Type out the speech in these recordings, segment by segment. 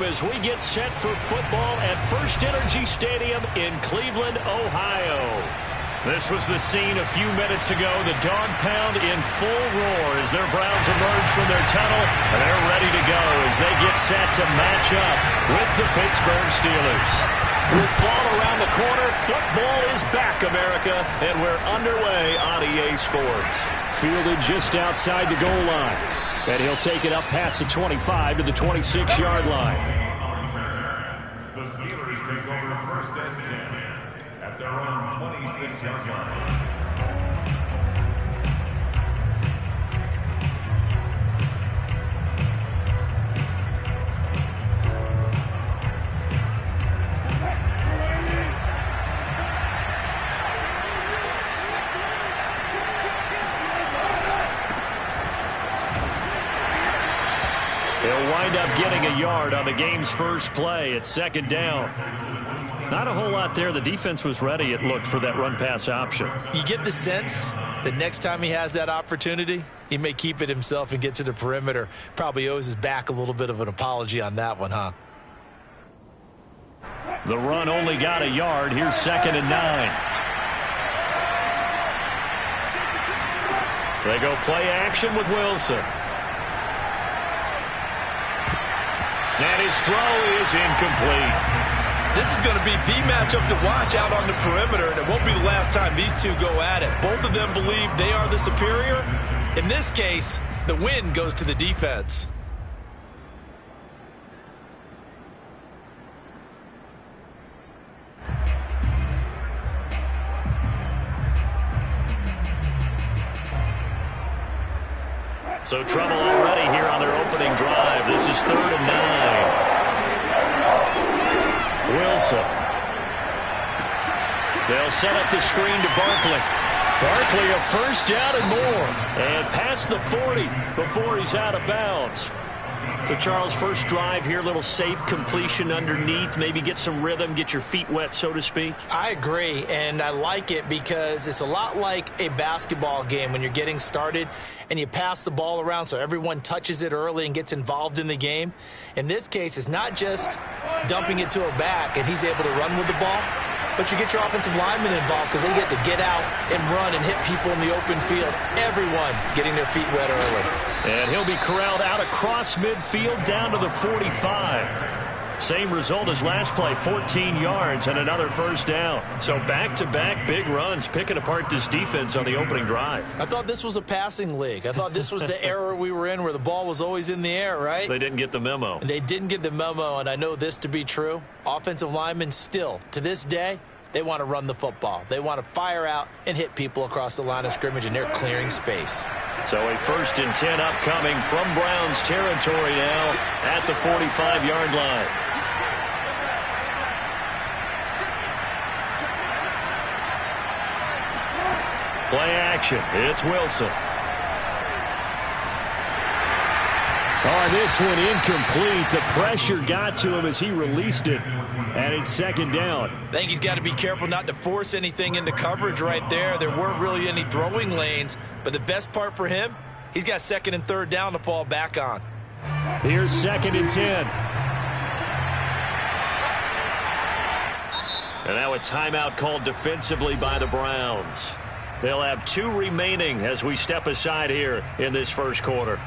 as we get set for football at First Energy Stadium in Cleveland, Ohio. This was the scene a few minutes ago. The dog pound in full roar as their Browns emerge from their tunnel. And they're ready to go as they get set to match up with the Pittsburgh Steelers. With fall around the corner, football is back, America, and we're underway on EA Sports. Fielded just outside the goal line. And he'll take it up past the 25 to the 26-yard line. The Steelers take over first and 10 at their own 26-yard line. He'll wind up getting a yard on the game's first play. It's second down. Not a whole lot there. The defense was ready, it looked, for that run-pass option. You get the sense that next time he has that opportunity, he may keep it himself and get to the perimeter. Probably owes his back a little bit of an apology on that one, huh? The run only got a yard. Here's second and 9. They go play action with Wilson. And his throw is incomplete. This is going to be the matchup to watch out on the perimeter, and it won't be the last time these two go at it. Both of them believe they are the superior. In this case, the win goes to the defense. So trouble already here on their opening drive. This is 3rd and 9. Wilson. They'll set up the screen to Barkley. Barkley a first down and more. And past the 40 before he's out of bounds. So, Charles, first drive here, little safe completion underneath. Maybe get some rhythm, get your feet wet, so to speak. I agree, and I like it because it's a lot like a basketball game when you're getting started and you pass the ball around so everyone touches it early and gets involved in the game. In this case, it's not just dumping it to a back and he's able to run with the ball, but you get your offensive linemen involved because they get to get out and run and hit people in the open field. Everyone getting their feet wet early. And he'll be corralled out across midfield down to the 45. Same result as last play, 14 yards and another first down. So back-to-back big runs, picking apart this defense on the opening drive. I thought this was a passing league. I thought this was the era we were in where the ball was always in the air, right? They didn't get the memo. They didn't get the memo, and I know this to be true. Offensive linemen still, to this day, they want to run the football. They want to fire out and hit people across the line of scrimmage, and they're clearing space. So a 1st and 10 upcoming from Browns territory now at the 45-yard line. Play action. It's Wilson. Oh, this one incomplete. The pressure got to him as he released it. And it's second down. I think he's got to be careful not to force anything into coverage right there. There weren't really any throwing lanes. But the best part for him, he's got 2nd and 3rd down to fall back on. Here's 2nd and 10. And now a timeout called defensively by the Browns. They'll have 2 remaining as we step aside here in this first quarter.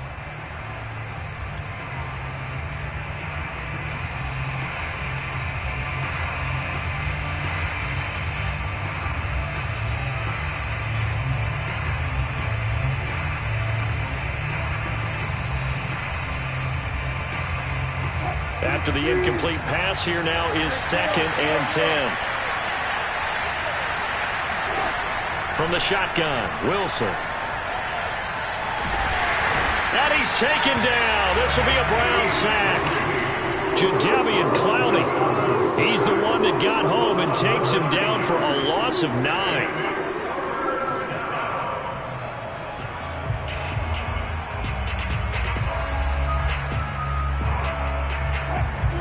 After the incomplete pass, here now is 2nd and 10. From the shotgun, Wilson. And he's taken down. This will be a Brown sack. Jadeveon Clowney. He's the one that got home and takes him down for a loss of 9.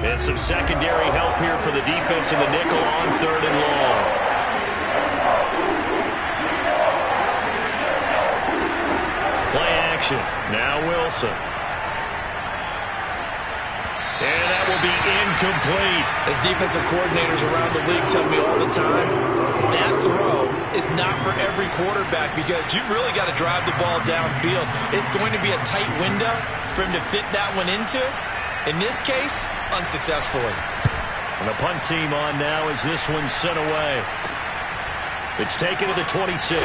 And some secondary help here for the defense in the nickel on 3rd and long. Play action. Now Wilson. And that will be incomplete. As defensive coordinators around the league tell me all the time, that throw is not for every quarterback because you've really got to drive the ball downfield. It's going to be a tight window for him to fit that one into. In this case, unsuccessfully. And the punt team on now as this one's sent away. It's taken to the 26.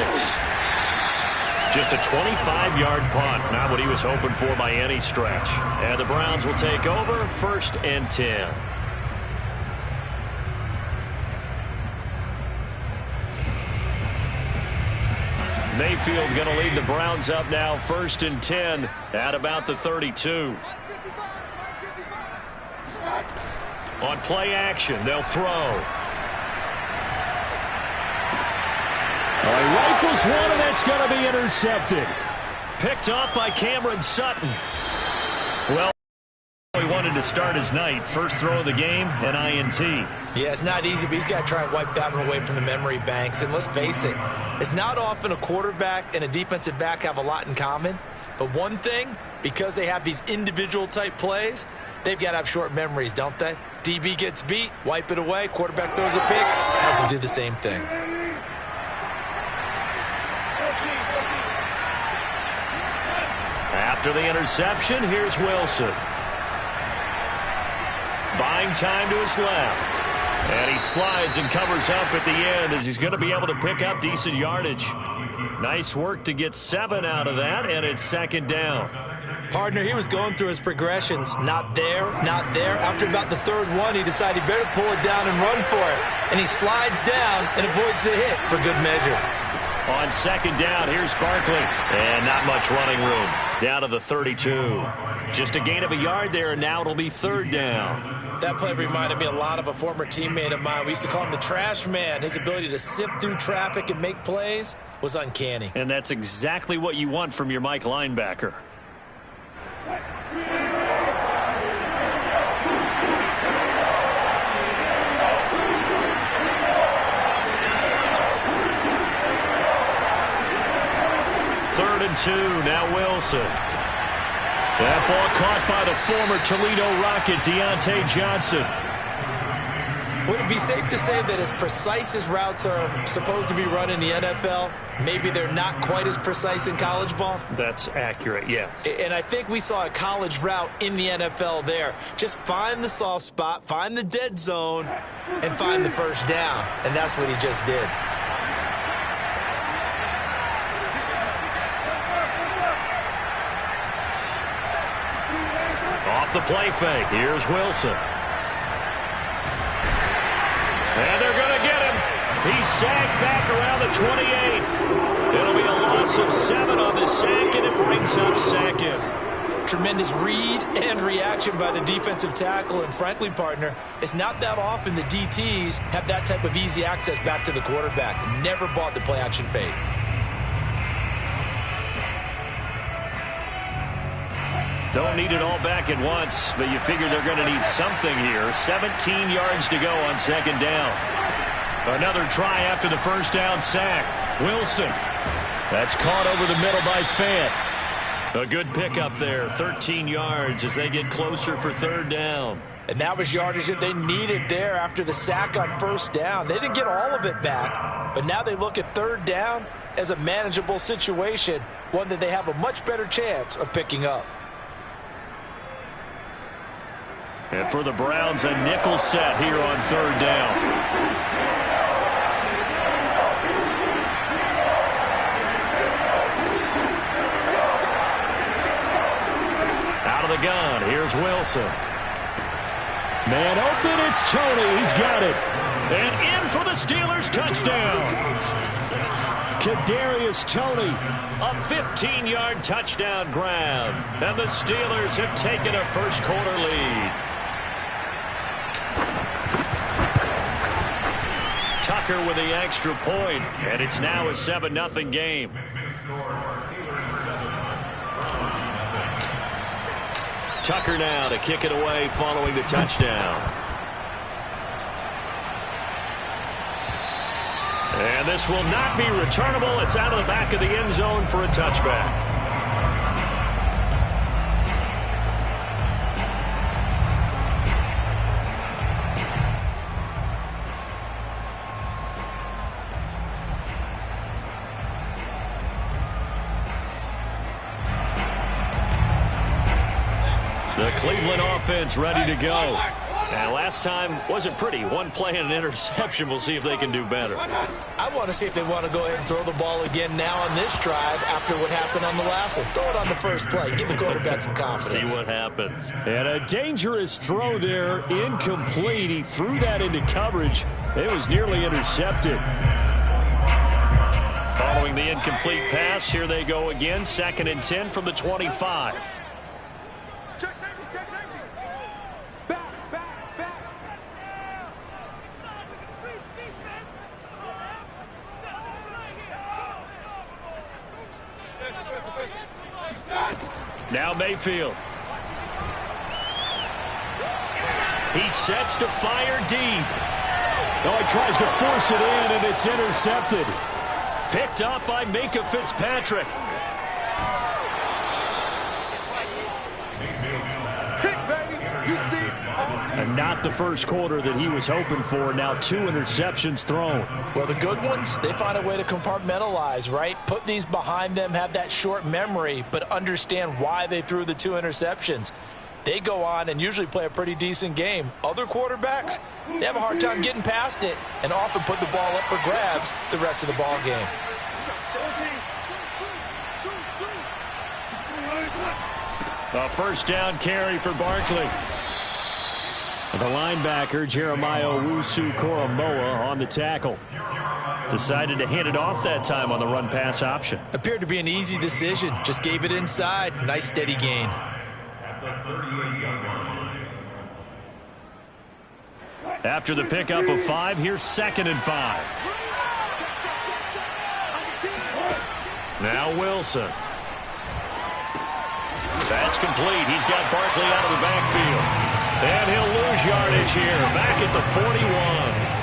Just a 25-yard punt. Not what he was hoping for by any stretch. And the Browns will take over 1st and 10. Mayfield going to lead the Browns up now 1st and 10 at about the 32. On play action, they'll throw. He rifles one, and that's going to be intercepted. Picked off by Cameron Sutton. Well, he wanted to start his night. First throw of the game, an INT. Yeah, it's not easy, but he's got to try and wipe that one away from the memory banks. And let's face it, it's not often a quarterback and a defensive back have a lot in common. But one thing, because they have these individual type plays, they've got to have short memories, don't they? DB gets beat, wipe it away, quarterback throws a pick, has to do the same thing. After the interception, here's Wilson. Buying time to his left. And he slides and covers up at the end as he's going to be able to pick up decent yardage. Nice work to get 7 out of that, and it's 2nd down. Partner, he was going through his progressions. Not there, not there. After about the 3rd one, he decided he better pull it down and run for it. And he slides down and avoids the hit for good measure. On 2nd down, here's Barkley. And not much running room. Down to the 32. Just a gain of a yard there, and now it'll be 3rd down. That play reminded me a lot of a former teammate of mine. We used to call him the trash man. His ability to sift through traffic and make plays was uncanny. And that's exactly what you want from your Mike linebacker. Third and 2, now Wilson. That ball caught by the former Toledo Rocket, Deontay Johnson. Would it be safe to say that as precise as routes are supposed to be run in the NFL, maybe they're not quite as precise in college ball? That's accurate, yeah. And I think we saw a college route in the NFL there. Just find the soft spot, find the dead zone, and find the first down. And that's what he just did. Off the play fake, here's Wilson. And they're going to get him. He's sacked back around the 28. It'll be a loss of 7 on the sack, and it brings up 2nd. Tremendous read and reaction by the defensive tackle. And frankly, partner, it's not that often the DTs have that type of easy access back to the quarterback. Never bought the play action fake. Don't need it all back at once, but you figure they're going to need something here. 17 yards to go on 2nd down. Another try after the first down sack. Wilson. That's caught over the middle by Fant. A good pickup there. 13 yards as they get closer for 3rd down. And that was yardage that they needed there after the sack on 1st down. They didn't get all of it back, but now they look at 3rd down as a manageable situation, one that they have a much better chance of picking up. And for the Browns, a nickel set here on 3rd down. Out of the gun, here's Wilson. Man open, it's Tony. He's got it. And in for the Steelers touchdown. Kadarius Toney, a 15-yard touchdown grab. And the Steelers have taken a first-quarter lead. Tucker with the extra point, and it's now a 7-0 game. Tucker now to kick it away following the touchdown. And this will not be returnable. It's out of the back of the end zone for a touchback. Cleveland offense ready to go. And last time wasn't pretty. One play and an interception. We'll see if they can do better. I want to see if they want to go ahead and throw the ball again now on this drive after what happened on the last one. Throw it on the first play. Give the quarterback some confidence. See what happens. And a dangerous throw there. Incomplete. He threw that into coverage. It was nearly intercepted. Following the incomplete pass, here they go again. 2nd and 10 from the 25. Now Mayfield. He sets to fire deep. Oh, he tries to force it in, and it's intercepted. Picked up by Minka Fitzpatrick. And not the first quarter that he was hoping for. Now 2 interceptions thrown. Well, the good ones, they find a way to compartmentalize, right? Put these behind them, have that short memory, but understand why they threw the 2 interceptions. They go on and usually play a pretty decent game. Other quarterbacks, they have a hard time getting past it and often put the ball up for grabs the rest of the ball game. A first down carry for Barkley. The linebacker, Jeremiah Owusu-Koramoah, on the tackle. Decided to hand it off that time on the run-pass option. Appeared to be an easy decision. Just gave it inside. Nice steady gain. After the pickup of 5, here's 2nd and 5. Now Wilson. That's complete. He's got Barkley out of the backfield. And he'll lose yardage here. Back at the 41.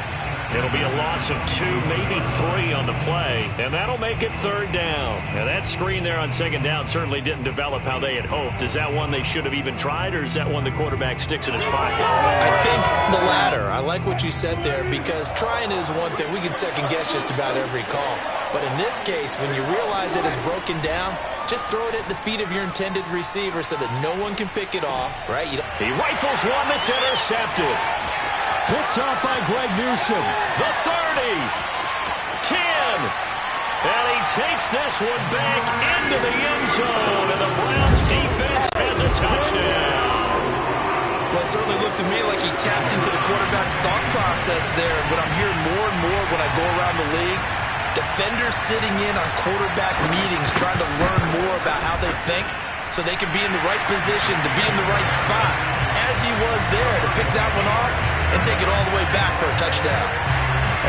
It'll be a loss of 2, maybe 3 on the play. And that'll make it 3rd down. Now that screen there on 2nd down certainly didn't develop how they had hoped. Is that one they should have even tried, or is that one the quarterback sticks in his pocket? I think the latter. I like what you said there, because trying is one thing. We can second guess just about every call. But in this case, when you realize it is broken down, just throw it at the feet of your intended receiver so that no one can pick it off, right? He rifles one that's intercepted. Picked off by Greg Newsom. The 30. 10. And he takes this one back into the end zone. And the Browns defense has a touchdown. Well, it certainly looked to me like he tapped into the quarterback's thought process there. But I'm hearing more and more when I go around the league, defenders sitting in on quarterback meetings trying to learn more about how they think so they can be in the right position to be in the right spot, as he was there to pick that one off and take it all the way back for a touchdown.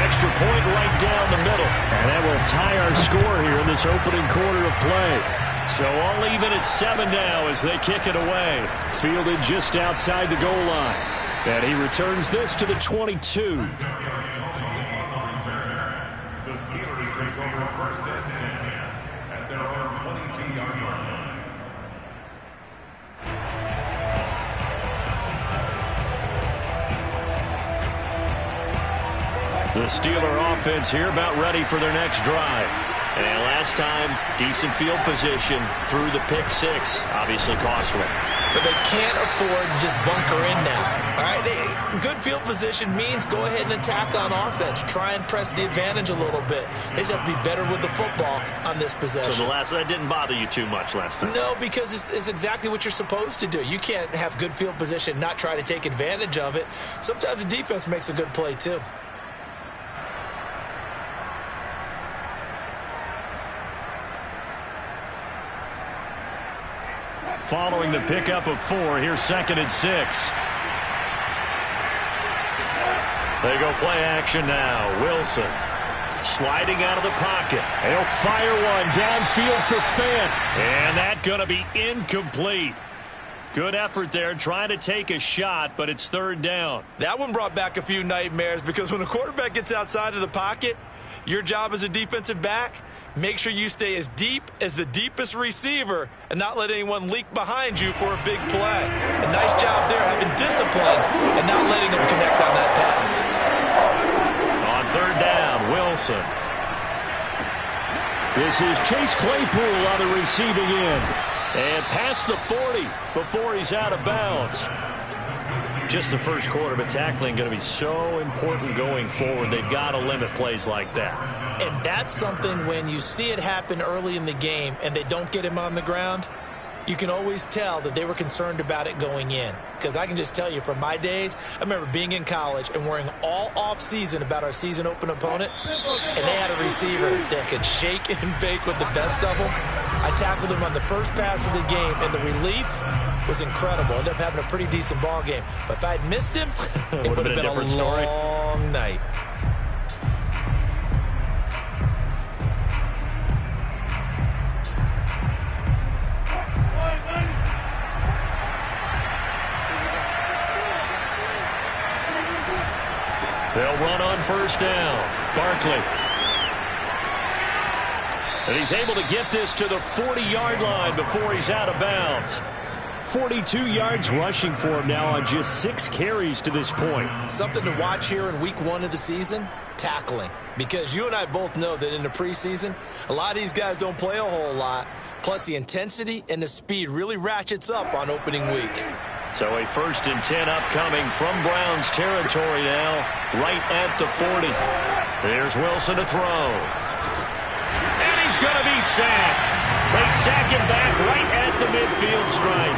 Extra point right down the middle. And that will tie our score here in this opening quarter of play. So all even at 7 now as they kick it away. Fielded just outside the goal line. And he returns this to the 22. The Steelers take over 1st and 10 at their own 22-yard line. The Steeler offense here about ready for their next drive. And last time, decent field position through the pick 6. Obviously costly. But they can't afford to just bunker in now. All right, good field position means go ahead and attack on offense. Try and press the advantage a little bit. They just have to be better with the football on this possession. So that didn't bother you too much last time? No, because it's exactly what you're supposed to do. You can't have good field position, not try to take advantage of it. Sometimes the defense makes a good play too. Following the pickup of 4, here's 2nd and 6. They go play action now. Wilson sliding out of the pocket. He'll fire one downfield for Fant. And that's going to be incomplete. Good effort there trying to take a shot, but it's 3rd down. That one brought back a few nightmares because when a quarterback gets outside of the pocket, your job as a defensive back, make sure you stay as deep as the deepest receiver and not let anyone leak behind you for a big play. A nice job there having discipline and not letting them connect on that pass. On 3rd down, Wilson. This is Chase Claypool on the receiving end. And past the 40 before he's out of bounds. Just the first quarter, but tackling going to be so important going forward. They've got to limit plays like that. And that's something when you see it happen early in the game and they don't get him on the ground, you can always tell that they were concerned about it going in. Because I can just tell you from my days, I remember being in college and worrying all off-season about our season open opponent, and they had a receiver that could shake and bake with the best of them. I tackled him on the first pass of the game, and the relief was incredible. Ended up having a pretty decent ball game. But if I had missed him, it would have been a different story. Long night. They'll run on first down. Barkley. And he's able to get this to the 40-yard line before he's out of bounds. 42 yards rushing for him now on just 6 carries to this point. Something to watch here in week 1 of the season, tackling. Because you and I both know that in the preseason, a lot of these guys don't play a whole lot. Plus the intensity and the speed really ratchets up on opening week. So a 1st and 10 upcoming from Browns territory now, right at the 40. There's Wilson to throw. And he's going to be sacked. They sack him back right at the midfield stripe.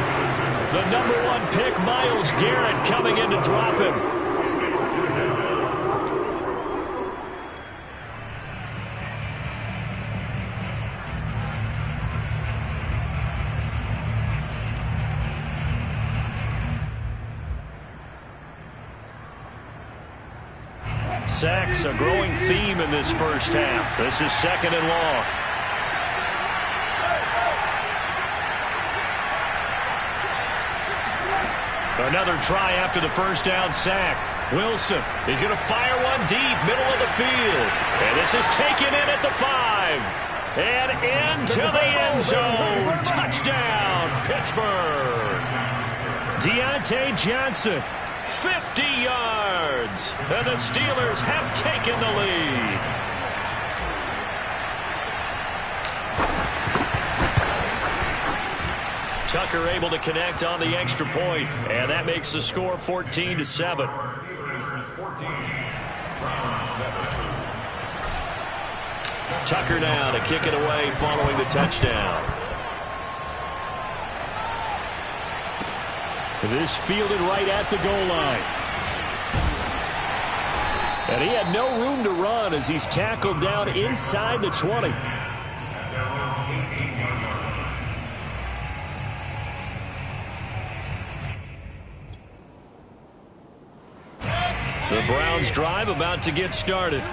The #1 pick, Myles Garrett, coming in to drop him. Sacks, a growing theme in this first half. This is 2nd and long. Another try after the first down sack. Wilson is going to fire one deep, middle of the field. And this is taken in at the 5. And into the end zone. Touchdown, Pittsburgh. Deontay Johnson. 50 yards, and the Steelers have taken the lead. Tucker able to connect on the extra point, and that makes the score 14-7. Tucker now to kick it away following the touchdown. This fielded right at the goal line. And he had no room to run as he's tackled down inside the 20. The Browns drive about to get started.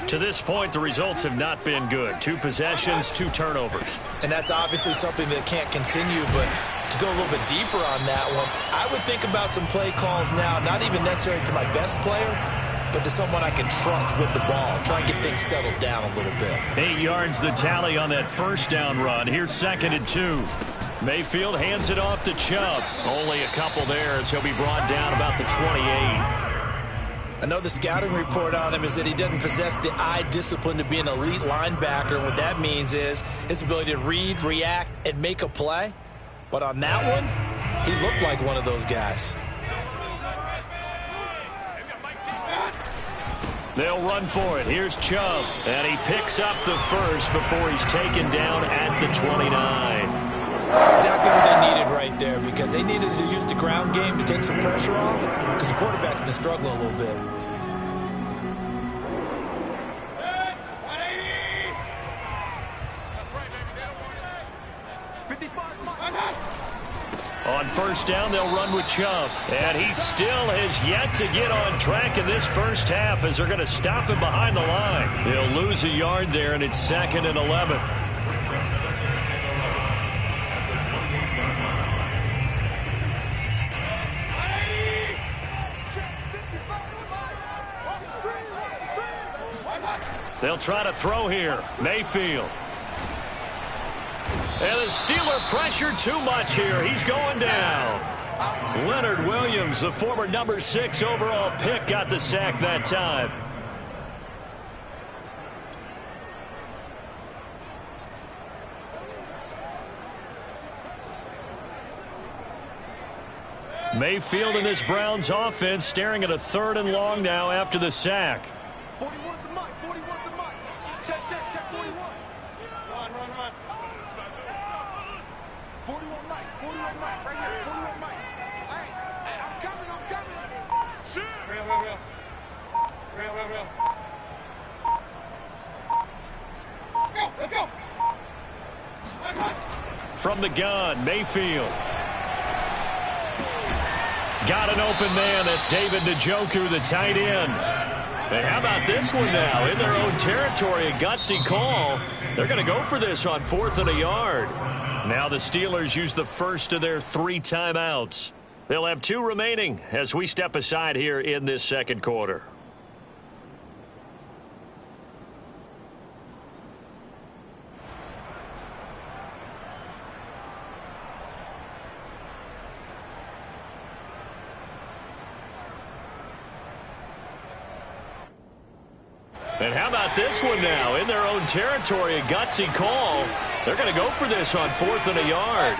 To this point, the results have not been good. 2 possessions, 2 turnovers. And that's obviously something that can't continue, but to go a little bit deeper on that one, I would think about some play calls now, not even necessarily to my best player, but to someone I can trust with the ball. Try and get things settled down a little bit. 8 yards the tally on that first down run. Here's 2nd and 2. Mayfield hands it off to Chubb. Only a couple there as he'll be brought down about the 28. I know the scouting report on him is that he doesn't possess the eye discipline to be an elite linebacker, and what that means is his ability to read, react, and make a play. But on that one, he looked like one of those guys. They'll run for it. Here's Chubb, and he picks up the first before he's taken down at the 29. Exactly what they needed right there, because they needed to use the ground game to take some pressure off, because the quarterback's been struggling a little bit. On first down, they'll run with Chubb. And he still has yet to get on track in this first half as they're going to stop him behind the line. They'll lose a yard there, and it's 2nd and 11. They'll try to throw here. Mayfield. And the Steeler pressure too much here. He's going down. Leonard Williams, the former #6 overall pick, got the sack that time. Mayfield and this Browns offense staring at a 3rd and long now after the sack. 41's the mic. 41's the mic. Check, 41. Run. 41 mic. 41 mic. Right here. 41 mic. Hey, I'm coming. Shoot. Real. Let's go. From the gun, Mayfield. Got an open man. That's David Njoku, the tight end. And how about this one now? In their own territory, a gutsy call. They're going to go for this on 4th and a yard. Now the Steelers use the first of their 3 timeouts. They'll have 2 remaining as we step aside here in this second quarter. And how about this one now? In their own territory, a gutsy call. They're going to go for this on 4th and a yard.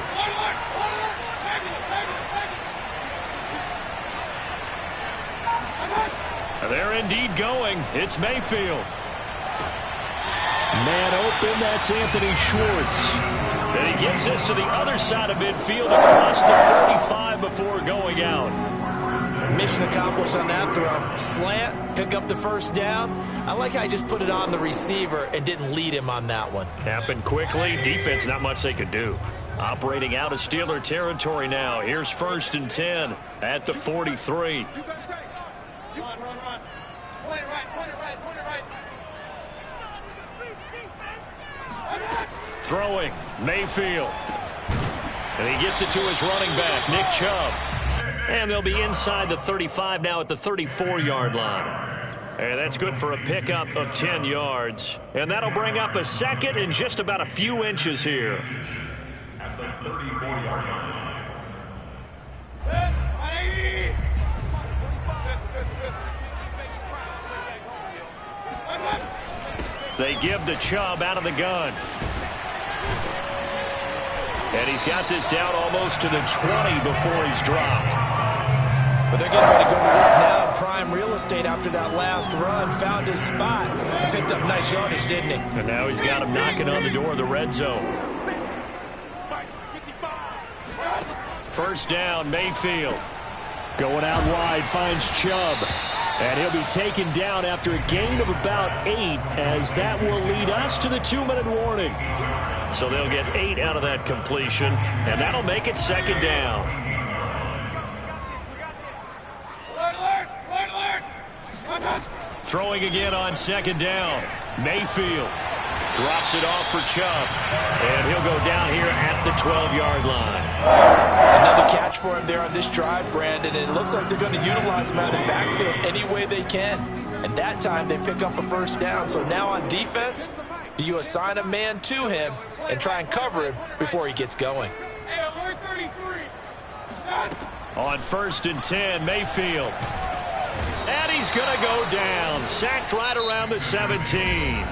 They're indeed going. It's Mayfield. Man open, that's Anthony Schwartz. And he gets this to the other side of midfield across the 45 before going out. Mission accomplished on that throw. Slant, pick up the first down. I like how he just put it on the receiver and didn't lead him on that one. Happened quickly. Defense, not much they could do. Operating out of Steeler territory now. Here's 1st and 10 at the 43. Run. Point it right. Throwing, Mayfield. And he gets it to his running back, Nick Chubb. And they'll be inside the 35 now at the 34-yard line. And that's good for a pickup of 10 yards. And that'll bring up a 2nd and just about a few inches here. At the 34-yard line. They give the Chubb out of the gun. And he's got this down almost to the 20 before he's dropped. But they're getting ready to go to work now in prime real estate after that last run. Found his spot and picked up nice yardage, didn't he? And now he's got him knocking on the door of the red zone. 1st down, Mayfield. Going out wide, finds Chubb. And he'll be taken down after a gain of about 8, as that will lead us to the 2-minute warning. So they'll get 8 out of that completion, and that'll make it 2nd down. Throwing again on 2nd down. Mayfield drops it off for Chubb, and he'll go down here at the 12-yard line. Another catch for him there on this drive, Brandon, and it looks like they're going to utilize him out of the backfield any way they can. And that time they pick up a 1st down. So now on defense, do you assign a man to him and try and cover him before he gets going? On 1st and 10, Mayfield. And he's going to go down. Sacked right around the 17.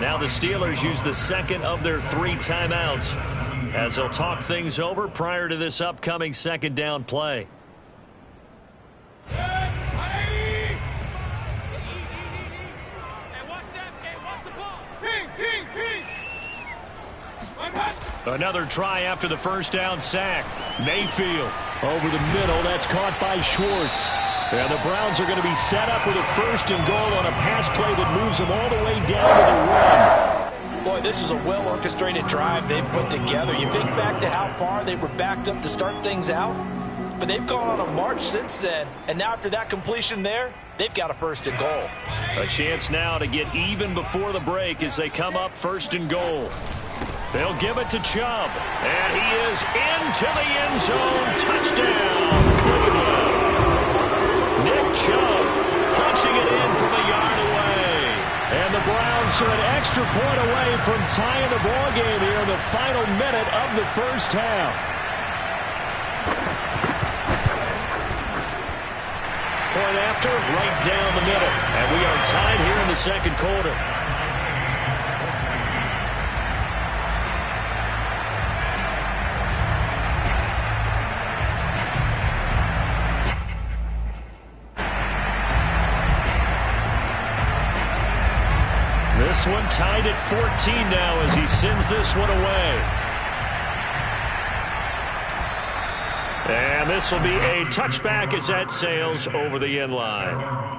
Now the Steelers use the 2nd of their 3 timeouts as they'll talk things over prior to this upcoming 2nd down play. Another try after the 1st down sack. Mayfield Over the middle, that's caught by Schwartz. And the Browns are going to be set up with a 1st and goal on a pass play that moves them all the way down to the run. Boy, this is a well-orchestrated drive they've put together. You think back to how far they were backed up to start things out, but they've gone on a march since then. And now after that completion there, they've got a 1st and goal. A chance now to get even before the break as they come up 1st and goal. They'll give it to Chubb, and he is into the end zone. Touchdown, Cleveland. Nick Chubb punching it in from a yard away. And the Browns are an extra point away from tying the ball game here in the final minute of the 1st half. Point after, right down the middle. And we are tied here in the 2nd quarter. This one tied at 14 now as he sends this one away. And this will be a touchback as that sails over the end line.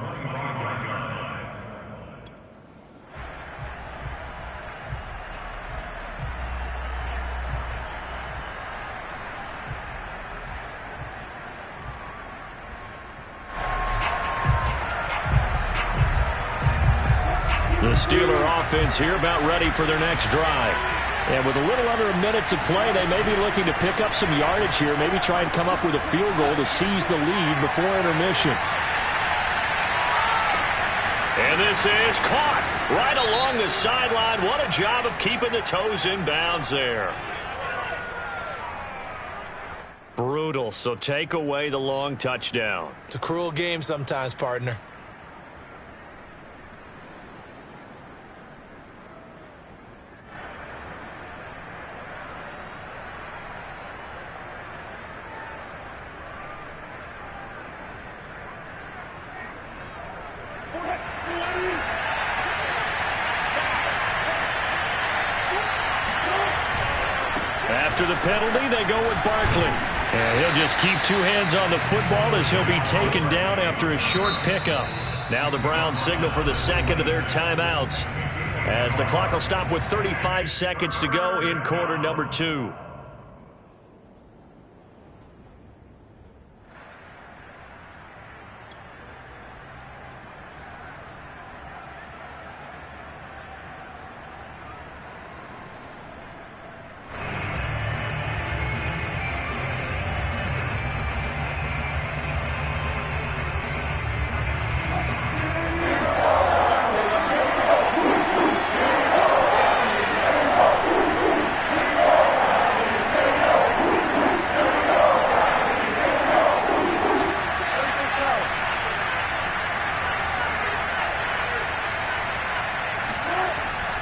The Steeler offense here about ready for their next drive. And with a little under a minute to play, they may be looking to pick up some yardage here, maybe try and come up with a field goal to seize the lead before intermission. And this is caught right along the sideline. What a job of keeping the toes in bounds there. Brutal, so take away the long touchdown. It's a cruel game sometimes, partner. After the penalty, they go with Barkley. And he'll just keep two hands on the football as he'll be taken down after a short pickup. Now the Browns signal for the second of their timeouts as the clock will stop with 35 seconds to go in quarter number 2.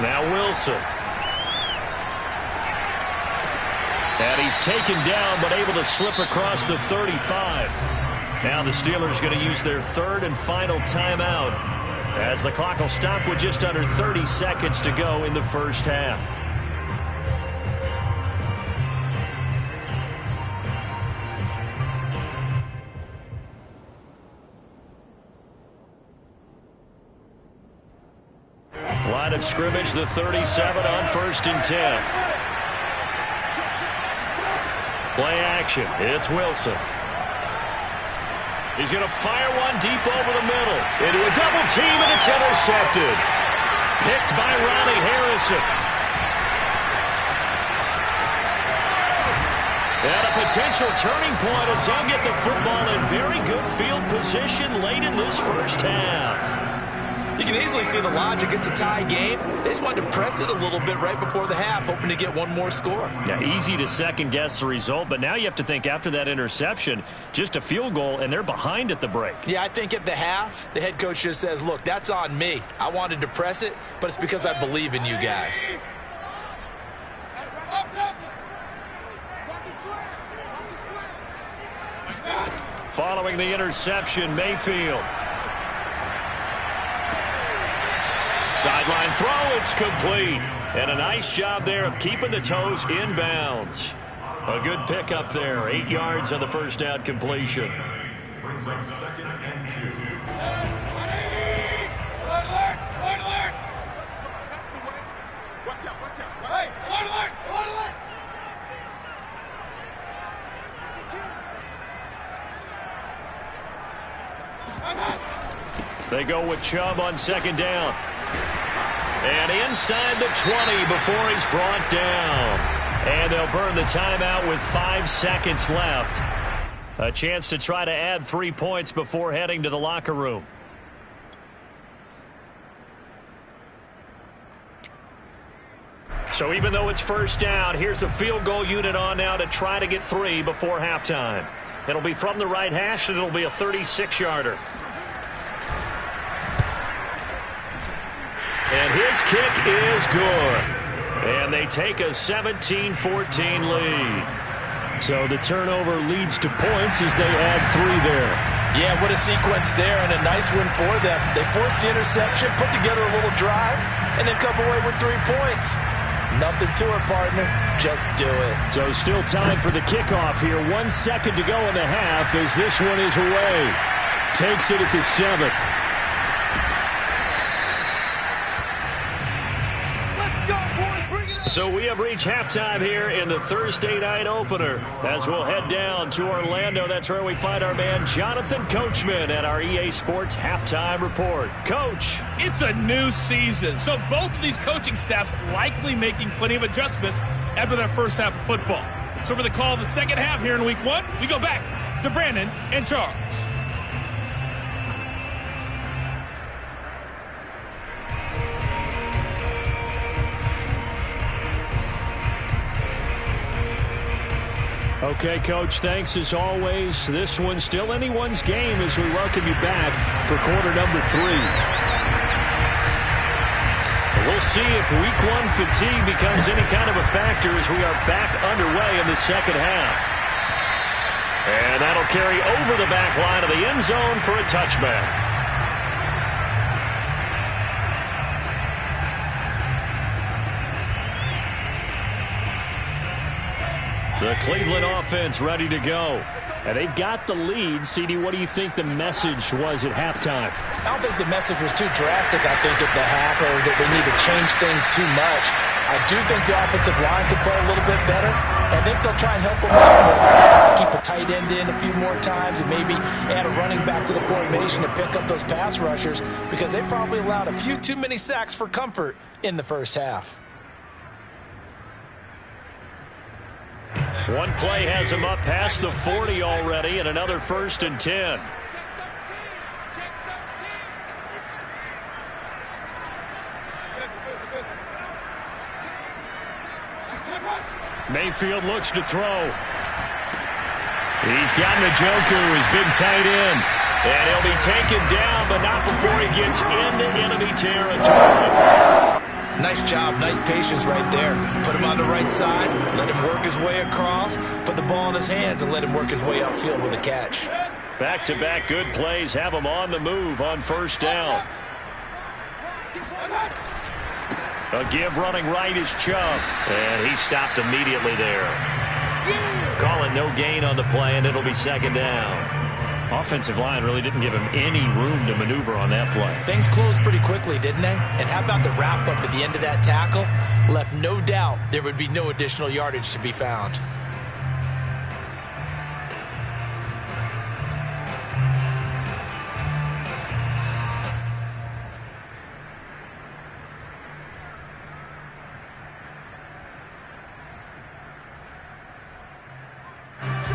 Now Wilson. And he's taken down but able to slip across the 35. Now the Steelers going to use their third and final timeout as the clock will stop with just under 30 seconds to go in the first half. Line of scrimmage, the 37 on 1st and 10. Play action. It's Wilson. He's going to fire one deep over the middle. Into a double team, and it's intercepted. Picked by Ronnie Harrison. And a potential turning point as he'll get the football in very good field position late in this first half. You can easily see the logic. It's a tie game. They just wanted to press it a little bit right before the half, hoping to get one more score. Yeah, easy to second-guess the result, but now you have to think after that interception, just a field goal, and they're behind at the break. Yeah, I think at the half, the head coach just says, look, that's on me. I wanted to press it, but it's because I believe in you guys. Following the interception, Mayfield. Sideline throw, it's complete. And a nice job there of keeping the toes in bounds. A good pickup there. 8 yards on the first down completion. Brings up 2nd and 2. Watch out. Hey, alert! They go with Chubb on 2nd down. And inside the 20 before he's brought down. And they'll burn the timeout with 5 seconds left. A chance to try to add 3 points before heading to the locker room. So even though it's first down, here's the field goal unit on now to try to get 3 before halftime. It'll be from the right hash, and it'll be a 36-yarder. And his kick is good. And they take a 17-14 lead. So the turnover leads to points as they add 3 there. Yeah, what a sequence there, and a nice win for them. They forced the interception, put together a little drive, and then come away with 3 points. Nothing to it, partner. Just do it. So still time for the kickoff here. 1 second to go in the half as this one is away. Takes it at the 7th. So we have reached halftime here in the Thursday night opener. As we'll head down to Orlando, that's where we find our man Jonathan Coachman at our EA Sports Halftime Report. Coach. It's a new season, so both of these coaching staffs likely making plenty of adjustments after their first half of football. So for the call of the second half here in week 1, we go back to Brandon and Charles. Okay, Coach, thanks as always. This one's still anyone's game as we welcome you back for quarter number 3. We'll see if week 1 fatigue becomes any kind of a factor as we are back underway in the second half. And that'll carry over the back line of the end zone for a touchback. The Cleveland offense ready to go. And they've got the lead. CD, what do you think the message was at halftime? I don't think the message was too drastic, I think, at the half, or that they need to change things too much. I do think the offensive line could play a little bit better. I think they'll try and help them out. Keep a tight end in a few more times and maybe add a running back to the formation to pick up those pass rushers because they probably allowed a few too many sacks for comfort in the first half. One play has him up past the 40 already, and another 1st and 10. Mayfield looks to throw. He's got Njoku, his big tight end. And he'll be taken down, but not before he gets into enemy territory. Nice job, nice patience right there. Put him on the right side, let him work his way across, put the ball in his hands, and let him work his way upfield with a catch. Back-to-back good plays have him on the move on 1st down. A give running right is Chubb, and he stopped immediately there. Calling no gain on the play, and it'll be 2nd down. Offensive line really didn't give him any room to maneuver on that play. Things closed pretty quickly, didn't they? And how about the wrap-up at the end of that tackle? Left no doubt there would be no additional yardage to be found.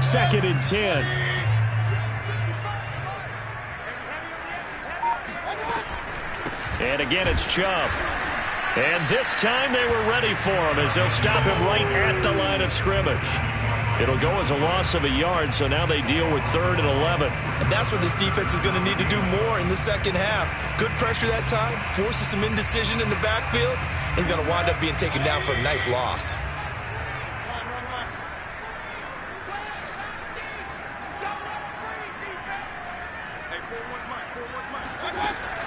Second and 10. And again, it's Chubb. And this time they were ready for him as they'll stop him right at the line of scrimmage. It'll go as a loss of a yard, so now they deal with 3rd and 11. And that's what this defense is going to need to do more in the second half. Good pressure that time, forces some indecision in the backfield. He's going to wind up being taken down for a nice loss.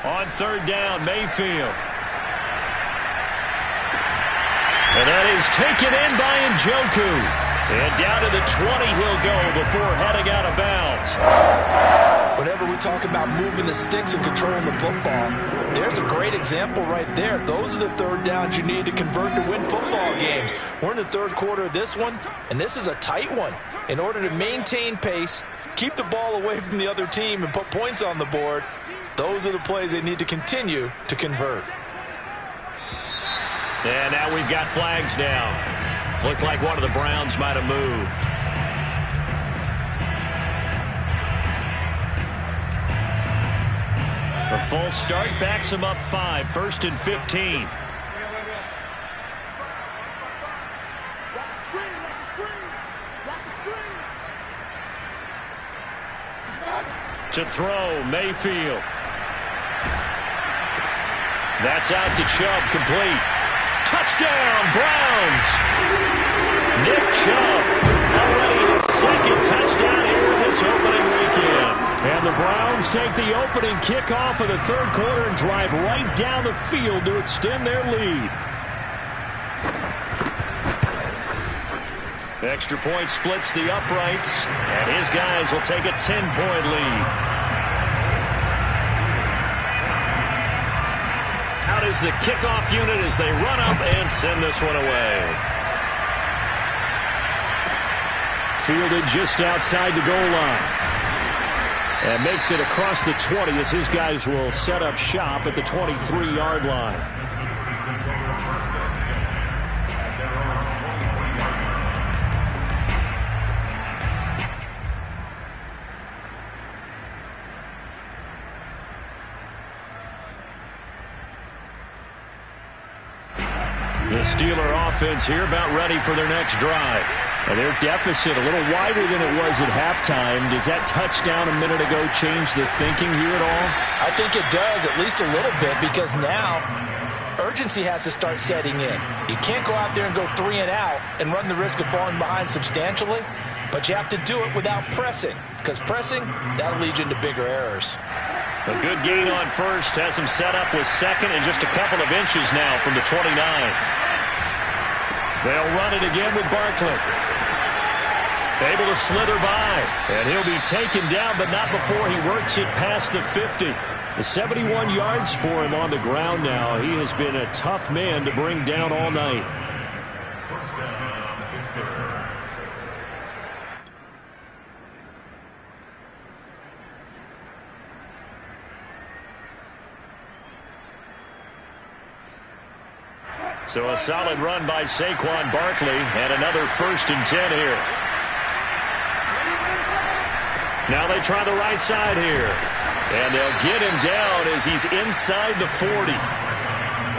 On 3rd down, Mayfield. And that is taken in by Njoku. And down to the 20 he'll go before heading out of bounds. Whenever we talk about moving the sticks and controlling the football, there's a great example right there. Those are the 3rd downs you need to convert to win football games. We're in the 3rd quarter of this one, and this is a tight one. In order to maintain pace, keep the ball away from the other team, and put points on the board, those are the plays they need to continue to convert. And now we've got flags down. Looked like one of the Browns might have moved. A full start backs him up 5, 1st and 15. To throw, Mayfield. That's out to Chubb, complete. Touchdown, Browns! Nick Chubb, already his 2nd touchdown here this opening weekend. And the Browns take the opening kickoff of the third quarter and drive right down the field to extend their lead. Extra point splits the uprights, and his guys will take a 10-point lead. Out is the kickoff unit as they run up and send this one away. Fielded just outside the goal line. And makes it across the 20 as his guys will set up shop at the 23-yard line. The Steeler offense here about ready for their next drive. And their deficit a little wider than it was at halftime. Does that touchdown a minute ago change the thinking here at all? I think it does, at least a little bit, because now urgency has to start setting in. You can't go out there and go 3 and out and run the risk of falling behind substantially, but you have to do it without pressing, because pressing, that'll lead you into bigger errors. A good gain on first has him set up with second and just a couple of inches now from the 29. They'll run it again with Barkley. Able to slither by, and he'll be taken down, but not before he works it past the 50. The 71 yards for him on the ground now. He has been a tough man to bring down all night. First down, Pittsburgh. So a solid run by Saquon Barkley, and another 1st and 10 here. Now they try the right side here. And they'll get him down as he's inside the 40.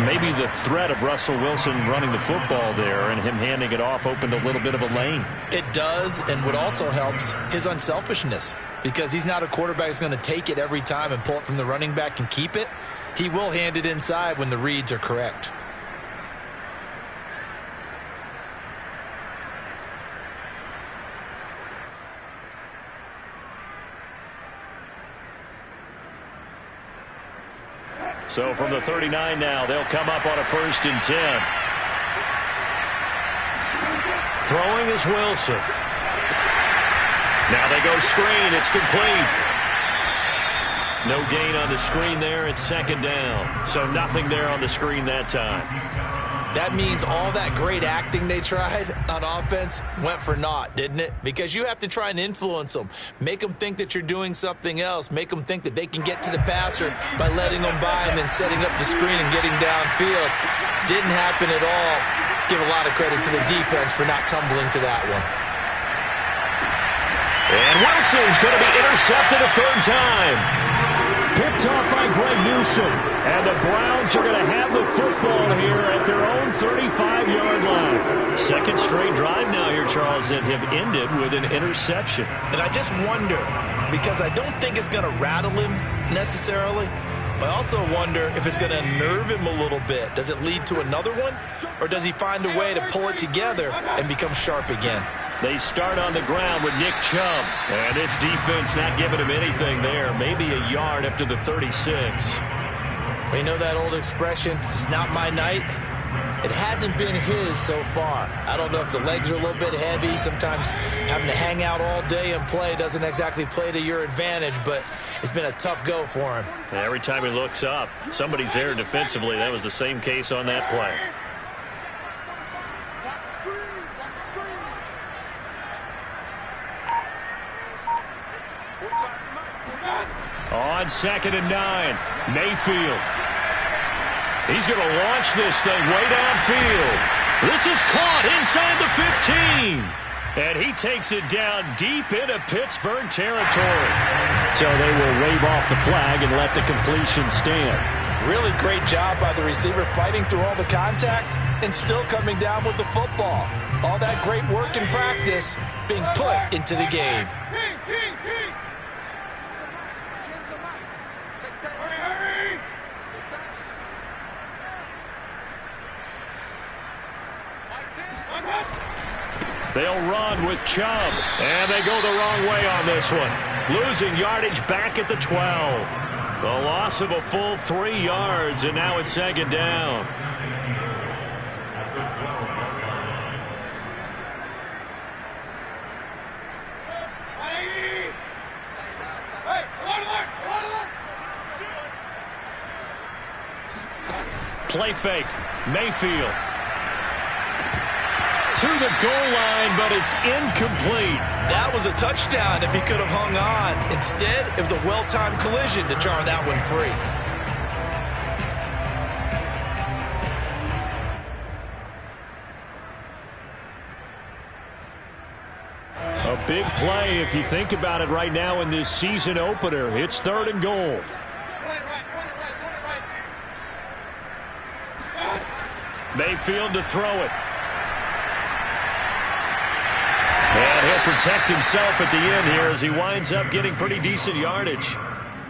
Maybe the threat of Russell Wilson running the football there and him handing it off opened a little bit of a lane. It does, and what also helps, his unselfishness. Because he's not a quarterback who's going to take it every time and pull it from the running back and keep it. He will hand it inside when the reads are correct. So from the 39 now, they'll come up on a 1st and 10. Throwing is Wilson. Now they go screen. It's complete. No gain on the screen there. It's 2nd down. So nothing there on the screen that time. That means all that great acting they tried on offense went for naught, didn't it? Because you have to try and influence them. Make them think that you're doing something else. Make them think that they can get to the passer by letting them by and then setting up the screen and getting downfield. Didn't happen at all. Give a lot of credit to the defense for not tumbling to that one. And Wilson's going to be intercepted a 3rd time. Picked off by Greg Newsome. And the Browns are going to have the football here at their own 35-yard line. 2nd straight drive now here, Charles, that have ended with an interception. And I just wonder, because I don't think it's going to rattle him necessarily, but I also wonder if it's going to nerve him a little bit. Does it lead to another one, or does he find a way to pull it together and become sharp again? They start on the ground with Nick Chubb. And this defense not giving him anything there. Maybe a yard up to the 36. We know that old expression, it's not my night. It hasn't been his so far. I don't know if the legs are a little bit heavy. Sometimes having to hang out all day and play doesn't exactly play to your advantage, but it's been a tough go for him. Every time he looks up, somebody's there defensively. That was the same case on that play. On 2nd and 9, Mayfield. He's going to launch this thing way downfield. This is caught inside the 15. And he takes it down deep into Pittsburgh territory. So they will wave off the flag and let the completion stand. Really great job by the receiver fighting through all the contact and still coming down with the football. All that great work in practice being put into the game. They'll run with Chubb, and they go the wrong way on this one. Losing yardage back at the 12. The loss of a full 3 yards, and now it's second down. Play fake. Mayfield. To the goal line, but it's incomplete. That was a touchdown if he could have hung on. Instead, it was a well-timed collision to jar that one free. A big play if you think about it right now in this season opener. It's 3rd and goal. Mayfield to throw it. And he'll protect himself at the end here as he winds up getting pretty decent yardage.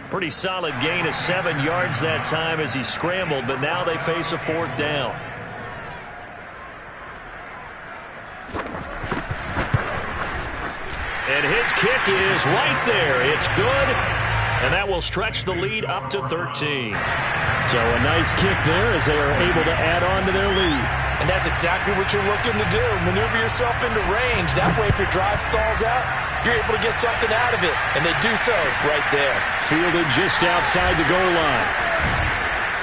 Pretty solid gain of 7 yards that time as he scrambled, but now they face a 4th down. And his kick is right there. It's good, and that will stretch the lead up to 13. So a nice kick there as they are able to add on to their lead. And that's exactly what you're looking to do. Maneuver yourself into range. That way, if your drive stalls out, you're able to get something out of it. And they do so right there. Fielded just outside the goal line.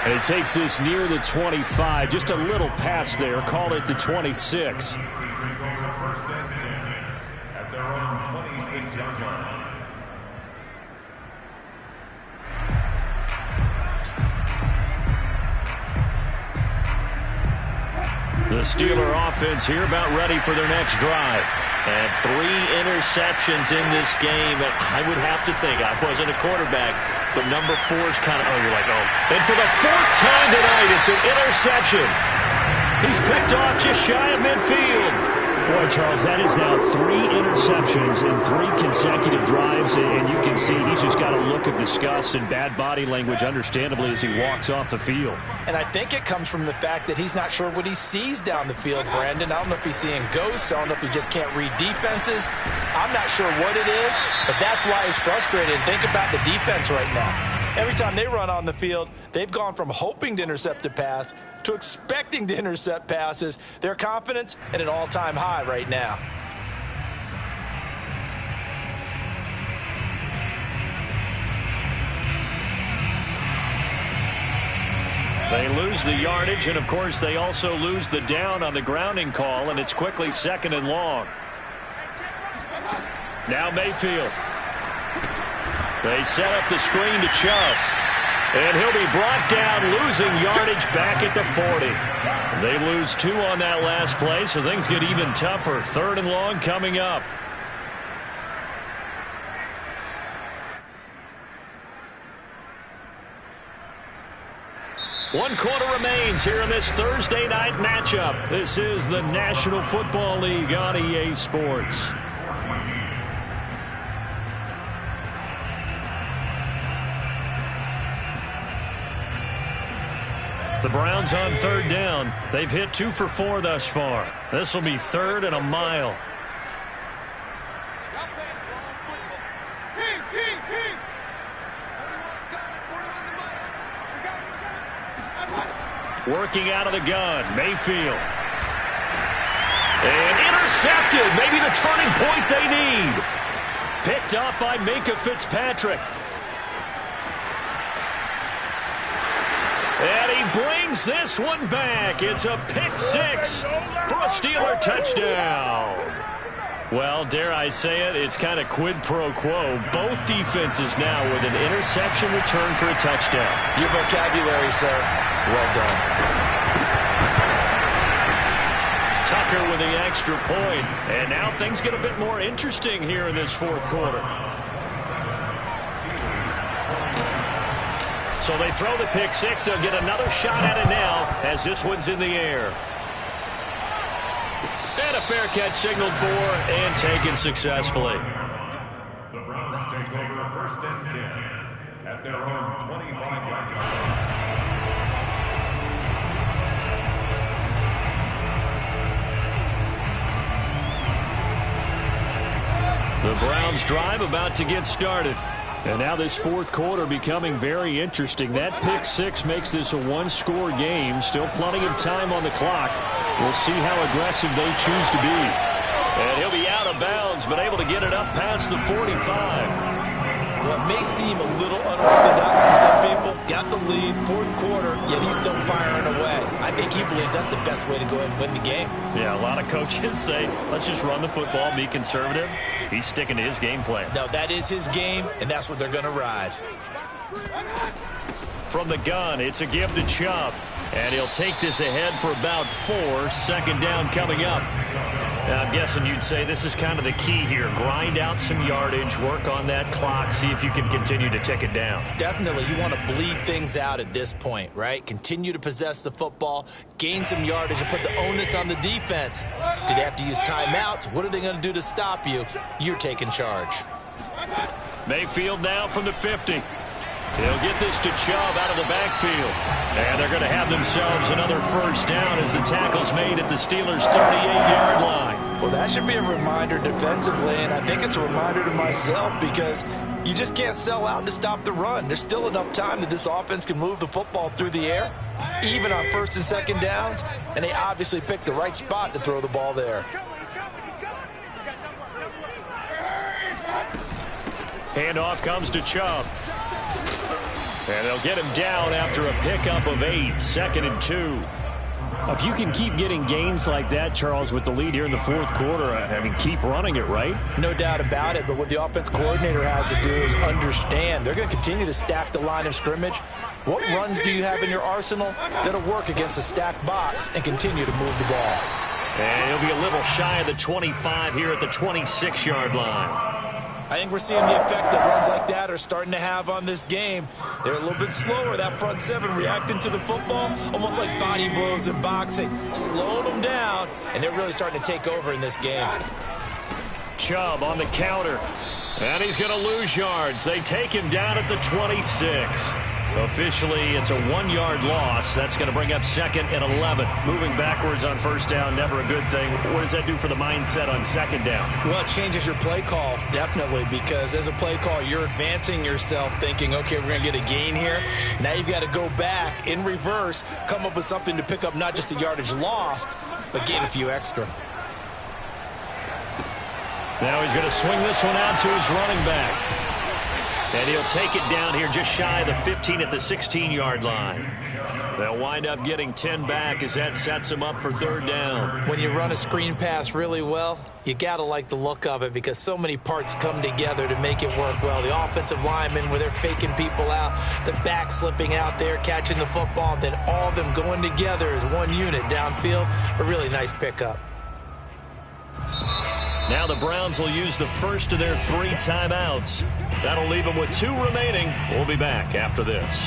And he takes this near the 25. Just a little pass there. Call it the 26. First and 10 at their own 26-yard line. The Steeler offense here about ready for their next drive. And 3 interceptions in this game. I would have to think, I wasn't a quarterback, but number 4 is kind of, you're like, oh. And for the 4th time tonight, it's an interception. He's picked off just shy of midfield. Boy, Charles, that is now 3 interceptions in 3 consecutive drives, and you can see he's just got a look of disgust and bad body language, understandably, as he walks off the field. And I think it comes from the fact that he's not sure what he sees down the field, Brandon. I don't know if he's seeing ghosts. I don't know if he just can't read defenses. I'm not sure what it is, but that's why he's frustrated. And think about the defense right now. Every time they run on the field, they've gone from hoping to intercept a pass to expecting to intercept passes. Their confidence at an all-time high right now. They lose the yardage, and of course they also lose the down on the grounding call, and it's quickly 2nd and long. Now Mayfield. They set up the screen to Chubb. And he'll be brought down, losing yardage back at the 40. They lose 2 on that last play, so things get even tougher. 3rd and long coming up. One quarter remains here in this Thursday night matchup. This is the National Football League on EA Sports. The Browns on 3rd down. They've hit 2 for 4 thus far. This will be 3rd and a mile. Working out of the gun, Mayfield. And intercepted. Maybe the turning point they need. Picked off by Minkah Fitzpatrick. And he brings this one back. It's a pick 6 for a Steeler touchdown. Well, dare I say it, it's kind of quid pro quo. Both defenses now with an interception return for a touchdown. Your vocabulary, sir. Well done. Tucker with the extra point. And now things get a bit more interesting here in this 4th quarter. So they throw the pick 6. They'll get another shot at it now as this one's in the air. And a fair catch signaled for and taken successfully. The Browns take over 1st and 10 at their own 25-yard line. The Browns drive about to get started. And now this fourth quarter becoming very interesting. That pick six makes this a one-score game. Still plenty of time on the clock. We'll see how aggressive they choose to be. And he'll be out of bounds, but able to get it up past the 45. Well, it may seem a little unorthodox to some people. Got the lead, fourth quarter, yet he's still firing away. I think he believes that's the best way to go ahead and win the game. Yeah, a lot of coaches say, let's just run the football, be conservative. He's sticking to his game plan. No, that is his game, and that's what they're going to ride. From the gun, it's a give to Chubb. And he'll take this ahead for about 4. Second down coming up. Now, I'm guessing you'd say this is kind of the key here. Grind out some yardage, work on that clock, see if you can continue to tick it down. Definitely. You want to bleed things out at this point, right? Continue to possess the football, gain some yardage, and put the onus on the defense. Do they have to use timeouts? What are they going to do to stop you? You're taking charge. Mayfield now from the 50. He'll get this to Chubb out of the backfield. And they're going to have themselves another first down as the tackle's made at the Steelers' 38-yard line. Well, that should be a reminder defensively, and I think it's a reminder to myself because you just can't sell out to stop the run. There's still enough time that this offense can move the football through the air, even on first and second downs, and they obviously picked the right spot to throw the ball there. Handoff comes to Chubb. And they'll get him down after a pickup of 8. Second and 2. If you can keep getting gains like that, Charles, with the lead here in the fourth quarter, I mean, keep running it, right? No doubt about it, but what the offense coordinator has to do is understand. They're going to continue to stack the line of scrimmage. What runs do you have in your arsenal that'll work against a stacked box and continue to move the ball? And he'll be a little shy of the 25 here at the 26-yard line. I think we're seeing the effect that runs like that are starting to have on this game. They're a little bit slower, that front seven, reacting to the football, almost like body blows in boxing, slowing them down, and they're really starting to take over in this game. Chubb on the counter, and he's going to lose yards. They take him down at the 26. Officially, it's a 1-yard loss. That's going to bring up second and 11. Moving backwards on first down, never a good thing. What does that do for the mindset on second down? Well, it changes your play call, definitely, because as a play call, you're advancing yourself thinking, okay, we're going to get a gain here. Now you've got to go back in reverse, come up with something to pick up not just the yardage lost, but gain a few extra. Now he's going to swing this one out to his running back. And he'll take it down here just shy of the 15 at the 16-yard line. They'll wind up getting 10 back as that sets him up for third down. When you run a screen pass really well, you got to like the look of it because so many parts come together to make it work well. The offensive linemen where they're faking people out, the back slipping out there, catching the football, then all of them going together as one unit downfield. A really nice pickup. Now the Browns will use the first of their 3 timeouts. That'll leave them with 2 remaining. We'll be back after this.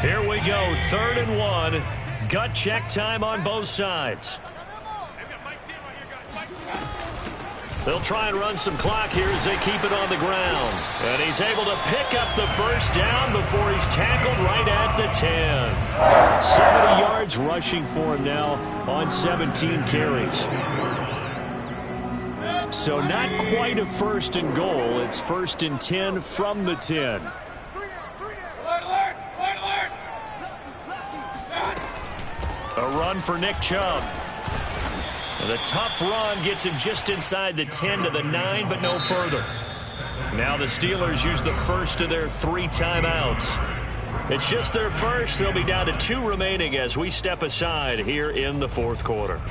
Here we go, 3rd and 1. Gut check time on both sides. They'll try and run some clock here as they keep it on the ground. And he's able to pick up the first down before he's tackled right at the 10. 70 yards rushing for him now on 17 carries. So not quite a 1st and goal. It's 1st and 10 from the 10. A run for Nick Chubb. And the tough run gets him just inside the 10 to the 9, but no further. Now the Steelers use the first of their 3 timeouts. It's just their first. They'll be down to 2 remaining as we step aside here in the fourth quarter.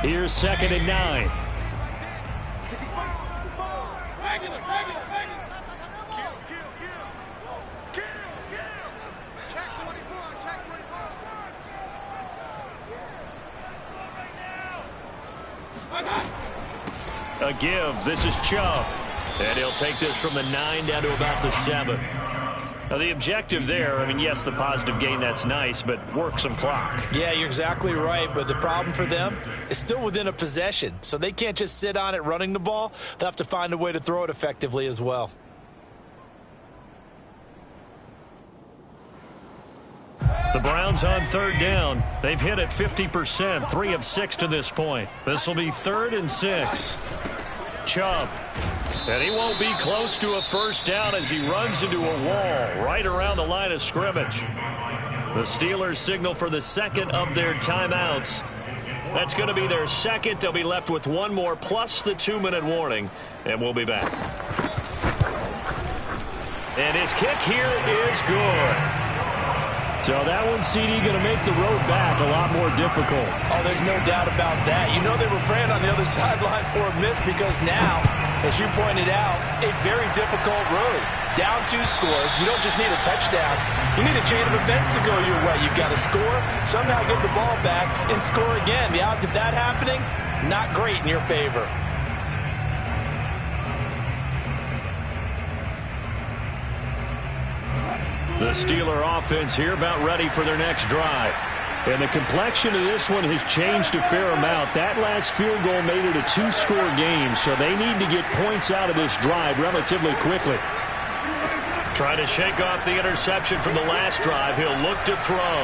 Here's 2nd and 9. A give. This is Chubb. And he'll take this from the 9 down to about the 7. The objective there, I mean, yes, the positive gain, that's nice, but work some clock. Yeah, you're exactly right, but the problem for them is still within a possession, so they can't just sit on it running the ball. They'll have to find a way to throw it effectively as well. The Browns on third down. They've hit it 50%, 3 of 6 to this point. This will be 3rd and 6. Chubb. And he won't be close to a first down as he runs into a wall right around the line of scrimmage. The Steelers signal for the second of their timeouts. That's going to be their second. They'll be left with one more plus the 2-minute warning, and we'll be back. And his kick here is good. So that one, CD, going to make the road back a lot more difficult. Oh, there's no doubt about that. You know they were praying on the other sideline for a miss because now, as you pointed out, a very difficult road. Down 2 scores. You don't just need a touchdown. You need a chain of events to go your way. You've got to score, somehow get the ball back, and score again. The odds of that happening, not great in your favor. The Steeler offense here about ready for their next drive. And the complexion of this one has changed a fair amount. That last field goal made it a 2-score game, so they need to get points out of this drive relatively quickly. Trying to shake off the interception from the last drive. He'll look to throw.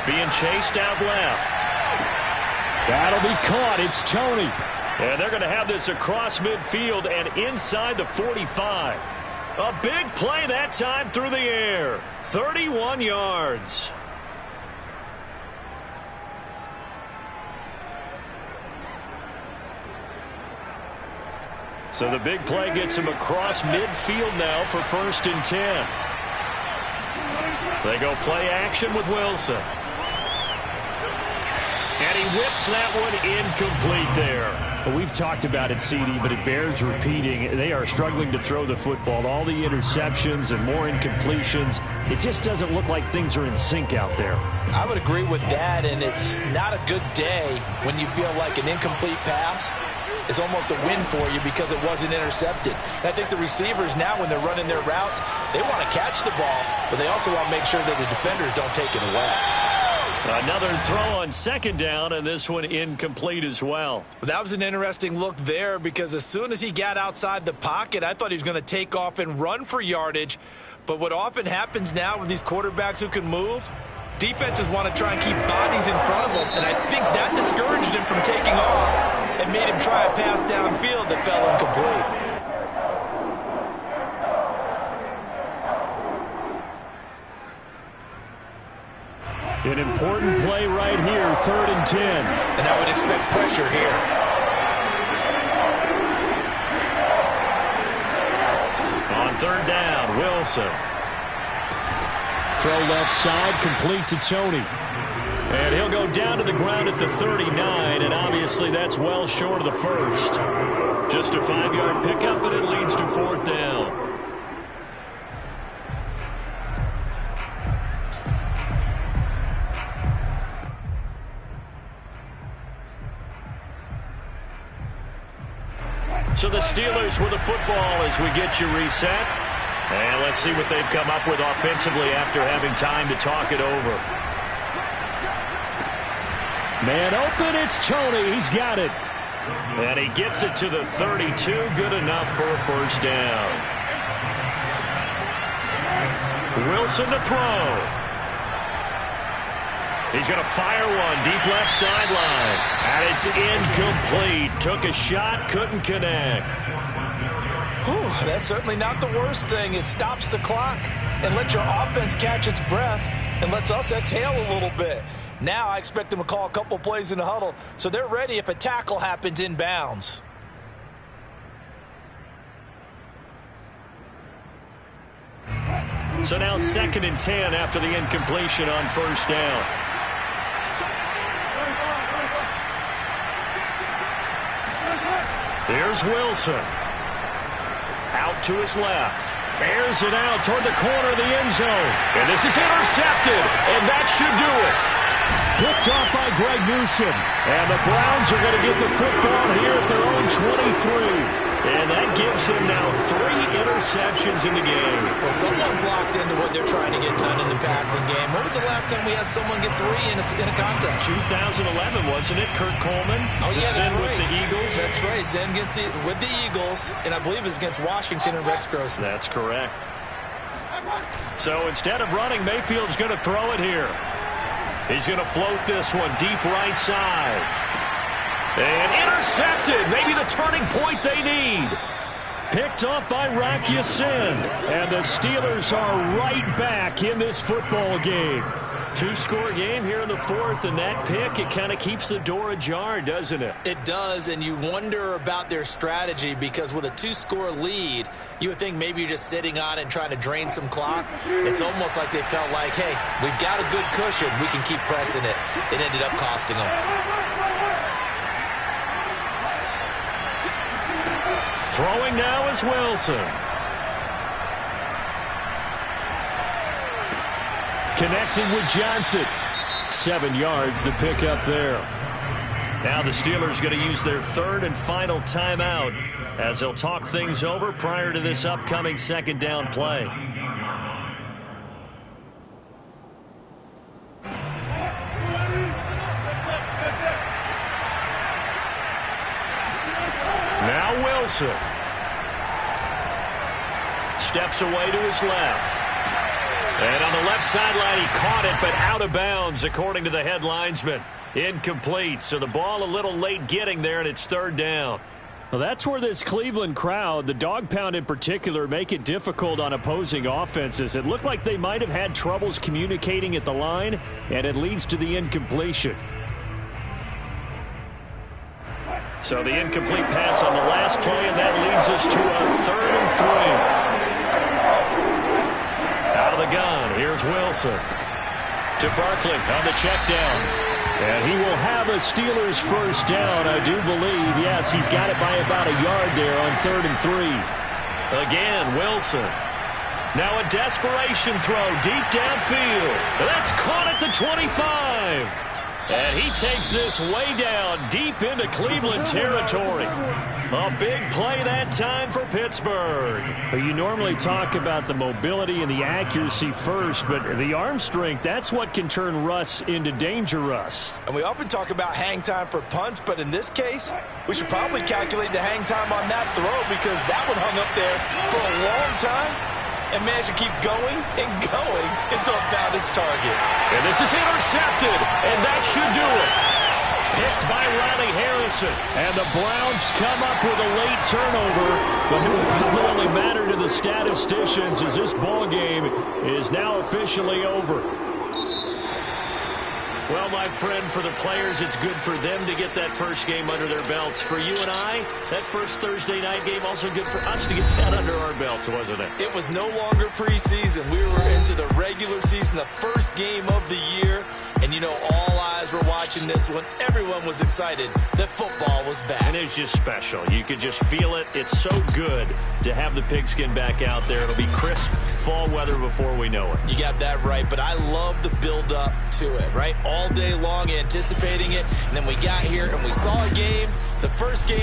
Being chased out left. That'll be caught. It's Tony. And they're going to have this across midfield and inside the 45. A big play that time through the air. 31 yards. So the big play gets him across midfield now for 1st and 10. They go play action with Wilson. And he whips that one incomplete there. Well, we've talked about it, CD, but it bears repeating. They are struggling to throw the football. All the interceptions and more incompletions. It just doesn't look like things are in sync out there. I would agree with that, and it's not a good day when you feel like an incomplete pass is almost a win for you because it wasn't intercepted. And I think the receivers now, when they're running their routes, they want to catch the ball, but they also want to make sure that the defenders don't take it away. Another throw on 2nd down, and this one incomplete as well. That was an interesting look there because as soon as he got outside the pocket, I thought he was going to take off and run for yardage. But what often happens now with these quarterbacks who can move, defenses want to try and keep bodies in front of them, and I think that discouraged him from taking off and made him try a pass downfield that fell incomplete. An important play right here, 3rd and 10. And I would expect pressure here. On 3rd down, Wilson. Throw left side, complete to Tony. And he'll go down to the ground at the 39, and obviously that's well short of the first. Just a 5-yard pickup, and it leads to 4th down. So the Steelers with the football as we get you reset. And let's see what they've come up with offensively after having time to talk it over. Man open, it's Tony. He's got it. And he gets it to the 32. Good enough for a 1st down. Wilson to throw. He's going to fire one deep left sideline. And it's incomplete. Took a shot, couldn't connect. Whew, that's certainly not the worst thing. It stops the clock and lets your offense catch its breath and lets us exhale a little bit. Now I expect them to call a couple plays in the huddle so they're ready if a tackle happens inbounds. So now 2nd and 10 after the incompletion on 1st down. Here's Wilson. Out to his left. Airs it out toward the corner of the end zone. And this is intercepted. And that should do it. Picked off by Greg Newsom. And the Browns are going to get the football here at their own 23. And that gives him now 3 interceptions in the game. Well, someone's locked into what they're trying to get done in the passing game. When was the last time we had someone get 3 in a contest? 2011, wasn't it? Kurt Coleman. Oh, yeah, that's right. With the Eagles. That's right. Then with the Eagles, and I believe it's against Washington and Rex Grossman. That's correct. So instead of running, Mayfield's going to throw it here. He's going to float this one deep right side. And intercepted. Maybe the turning point they need. Picked up by Rock Ya-Sin. And the Steelers are right back in this football game. 2-score game here in the 4th, and that pick, it kind of keeps the door ajar, doesn't it? It does, and you wonder about their strategy because with a 2-score lead, you would think maybe you're just sitting on it and trying to drain some clock. It's almost like they felt like, hey, we've got a good cushion. We can keep pressing it. It ended up costing them. Throwing now is Wilson. Connecting with Johnson. 7 yards, the pick up there. Now the Steelers going to use their 3rd and final timeout as they'll talk things over prior to this upcoming 2nd down play. Now Wilson. Steps away to his left. And on the left sideline, he caught it, but out of bounds, according to the head linesman. Incomplete, so the ball a little late getting there, and it's 3rd down. Well, that's where this Cleveland crowd, the dog pound in particular, make it difficult on opposing offenses. It looked like they might have had troubles communicating at the line, and it leads to the incompletion. So the incomplete pass on the last play, and that leads us to a 3rd and 3. Out of the gun, here's Wilson. To Barkley on the check down. And he will have a Steelers first down, I do believe. Yes, he's got it by about a yard there on 3rd and 3. Again, Wilson. Now a desperation throw deep downfield. That's caught at the 25. And he takes this way down deep into Cleveland territory. A big play that time for Pittsburgh. You normally talk about the mobility and the accuracy first, but the arm strength, that's what can turn Russ into danger Russ. And we often talk about hang time for punts, but in this case, we should probably calculate the hang time on that throw because that one hung up there for a long time and managed to keep going and going until it found its target. And this is intercepted, and that should do it. Picked by Riley Harrison. And the Browns come up with a late turnover, but it will probably only matter to the statisticians as this ball game is now officially over. Well, my friend, for the players, it's good for them to get that first game under their belts. For you and I, that first Thursday night game, also good for us to get that under our belts, wasn't it? It was no longer preseason. We were into the regular season, the first game of the year. And, you know, all eyes were watching this one. Everyone was excited that football was back. And it's just special. You could just feel it. It's so good to have the pigskin back out there. It'll be crisp fall weather before we know it. You got that right, but I love the build-up to it, right? All day long anticipating it, and then we got here and we saw a game, the first game.